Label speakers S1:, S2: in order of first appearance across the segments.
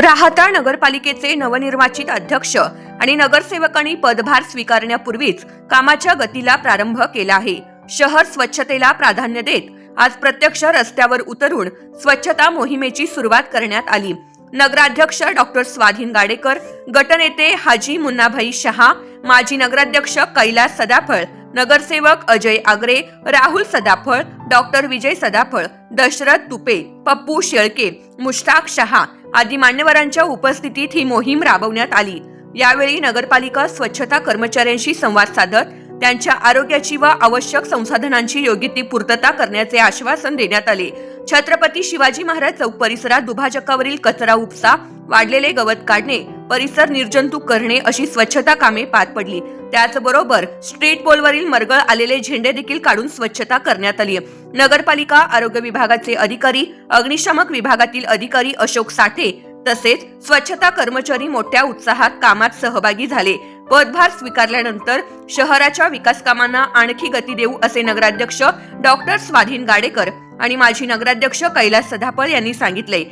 S1: राहता नगरपालिकेचे नवनिर्वाचित अध्यक्ष आणि नगरसेवकांनी पदभार स्वीकारण्यापूर्वीच कामाच्या गतीला प्रारंभ केला आहे। शहर स्वच्छतेला प्राधान्य देत आज प्रत्यक्ष रस्त्यावर उतरून स्वच्छता मोहिमेची सुरुवात करण्यात आली। नगराध्यक्ष डॉक्टर स्वाधीन गाडेकर, गटनेते हाजी मुन्नाभाई शहा, माजी नगराध्यक्ष कैलास सदाफळ, नगरसेवक अजय आगरे, राहुल सदाफळ, डॉक्टर विजय सदाफळ, दशरथ तुपे, पप्पू शेळके, मुश्ताक शहा आदी मान्यवरांच्या उपस्थितीत ही मोहीम राबवण्यात आली। यावेळी नगरपालिका स्वच्छता कर्मचाऱ्यांशी संवाद साधत त्यांच्या आरोग्याची व आवश्यक संसाधनांची योग्य ती पूर्तता करण्याचे आश्वासन देण्यात आले। छत्रपती शिवाजी महाराज चौक परिसरात दुभाजकावरील कचरा उपसा, वाढलेले गवत काढणे, परिसर निर्जंतुक करणे अशी स्वच्छता कामे पार पडली। त्याचबरोबर स्ट्रीट पोलवरील मरगळ आलेले झेंडे देखील काढून स्वच्छता करण्यात आली। नगरपालिका आरोग्य विभागाचे अधिकारी, अग्निशमक विभागातील अधिकारी अशोक साठे तसेच स्वच्छता कर्मचारी मोठ्या उत्साहात कामात सहभागी झाले। पदभार स्वीकारल्यानंतर शहराच्या विकास कामांना आणखी गती देऊ असे नगराध्यक्ष डॉक्टर स्वाधीन गाडेकर आणि माजी नगराध्यक्ष कैलास सदाफळ यांनी सांगितले।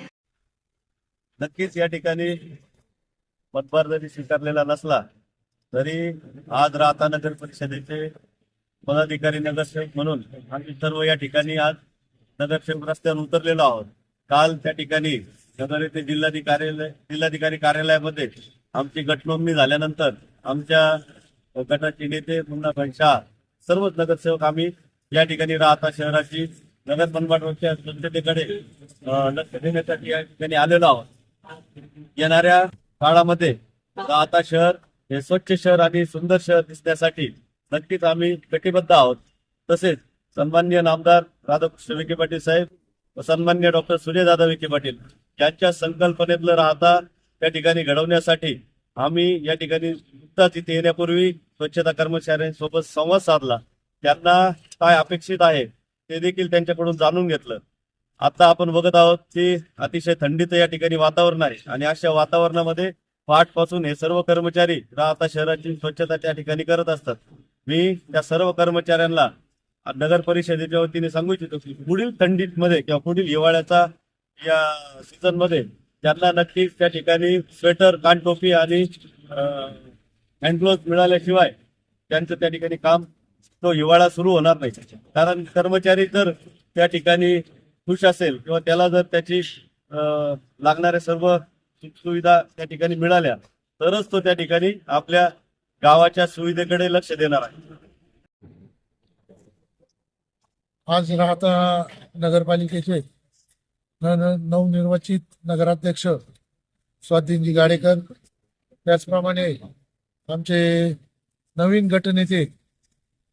S2: नक्कीच या ठिकाणी पदभार जरी स्वीकारलेला नसला तरी आज राहता नगर परिषदेचे पदाधिकारी नगरसेवक म्हणून आम्ही सर्व या ठिकाणी आज नगरसेवक रस्त्यावर उतरलेलो आहोत। काल त्या ठिकाणी नगर येथे जिल्हाधिकारी कार्यालयामध्ये आमची गटनोंदणी झाल्यानंतर आमच्या गटाचे नेते मुन्नाभाई शहा सर्वच नगरसेवक आम्ही या ठिकाणी राहता शहराची नगर बनवाटच्या स्वच्छतेकडे लक्ष देण्यासाठी या ठिकाणी आलेलो आहोत। येणाऱ्या काळामध्ये राहता शहर हे स्वच्छ शहर आणि सुंदर शहर दिसण्यासाठी नक्कीच आम्ही कटिबद्ध आहोत। तसेच सन्माननीय नामदार राधाकृष्ण विखे पाटील साहेब व सन्माननीय डॉक्टर सुजयदादा विखे पाटील यांच्या संकल्पनेतलं राहता त्या ठिकाणी घडवण्यासाठी आम्ही या ठिकाणी नुकताच इथे येण्यापूर्वी स्वच्छता कर्मचाऱ्यांसोबत संवाद साधला। त्यांना काय अपेक्षित आहे ते देखील त्यांच्याकडून जाणून घेतलं। आता आपण बघत आहोत की अतिशय थंडीचं या ठिकाणी वातावरण आहे आणि अशा वातावरणामध्ये पहाटपासून हे सर्व कर्मचारी राहता शहराची स्वच्छता त्या ठिकाणी करत असतात। मी त्या सर्व कर्मचाऱ्यांना नगर परिषदेच्या वतीने सांगू इच्छितो की पुढील थंडीमध्ये किंवा पुढील हिवाळ्याचा या सीझन मध्ये त्यांना नक्कीच त्या ठिकाणी स्वेटर, कानटोपी आणि हँडग्लोव्ह मिळाल्याशिवाय त्यांचं त्या ठिकाणी काम तो हिवाळा सुरू होणार नाही। कारण कर्मचारी जर त्या ठिकाणी खुश असेल किंवा त्याला जर त्याची लागणाऱ्या सर्व सुविधा त्या ठिकाणी मिळाल्या तरच तो त्या ठिकाणी आपल्या गावाच्या सुविधेकडे लक्ष देणार आहे।
S3: आज राहता नगरपालिकेचे नवनिर्वाचित नगराध्यक्ष स्वाधीनजी गाडेकर, त्याचप्रमाणे आमचे नवीन गटनेते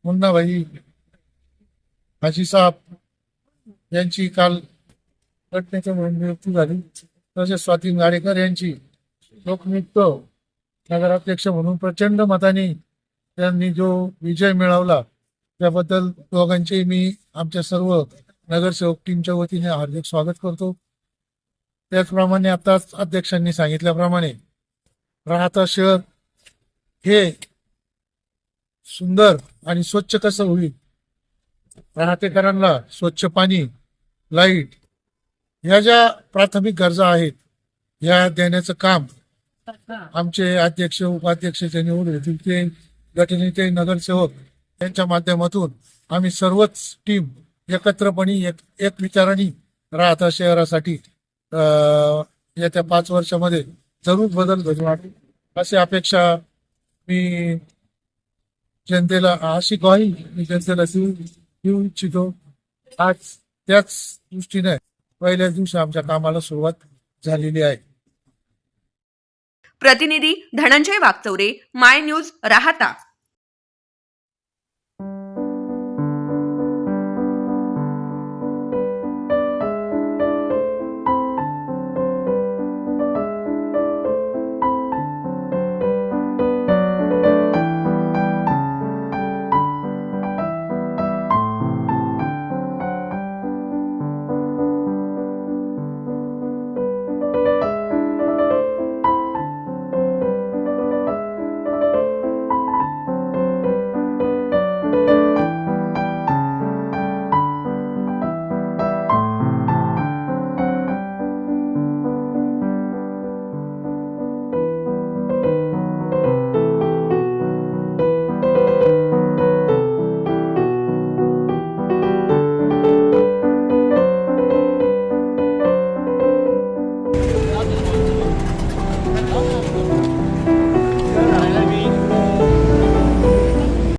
S3: मुन्नाभाई हाजी साहेब यांची काल गटनेते म्हणून नियुक्ती झाली। तसेच स्वाधीन गाडेकर यांची लोकनियुक्त नगराध्यक्ष म्हणून प्रचंड मताने त्यांनी जो विजय मिळवला त्याबद्दल दोघांचे मी आमच्या सर्व नगरसेवक टीमच्या वतीने हार्दिक स्वागत करतो। त्याचप्रमाणे आताच अध्यक्षांनी सांगितल्याप्रमाणे राहता शहर हे सुंदर आणि स्वच्छ कसं होईल, राहतेकरांना स्वच्छ पाणी, लाईट ह्या ज्या प्राथमिक गरजा आहेत या देण्याचं काम आमचे अध्यक्ष, उपाध्यक्षाच्या निवड होतील ते गटनेते, नगरसेवक यांच्या माध्यमातून आम्ही सर्वच टीम एकत्रपणे एक विचाराने राहता शहरासाठी येत्या 5 वर्षामध्ये जरूर बदल घडवून आणू अशी अपेक्षा मी जनतेला, अशी ग्वाही मी जनतेला देऊ इच्छितो। आज त्याच दृष्टीने पहिल्याच दिवशी आमच्या कामाला सुरुवात झालेली आहे।
S1: प्रतिनिधी धनंजय वागचौरे, माय न्यूज, राहता।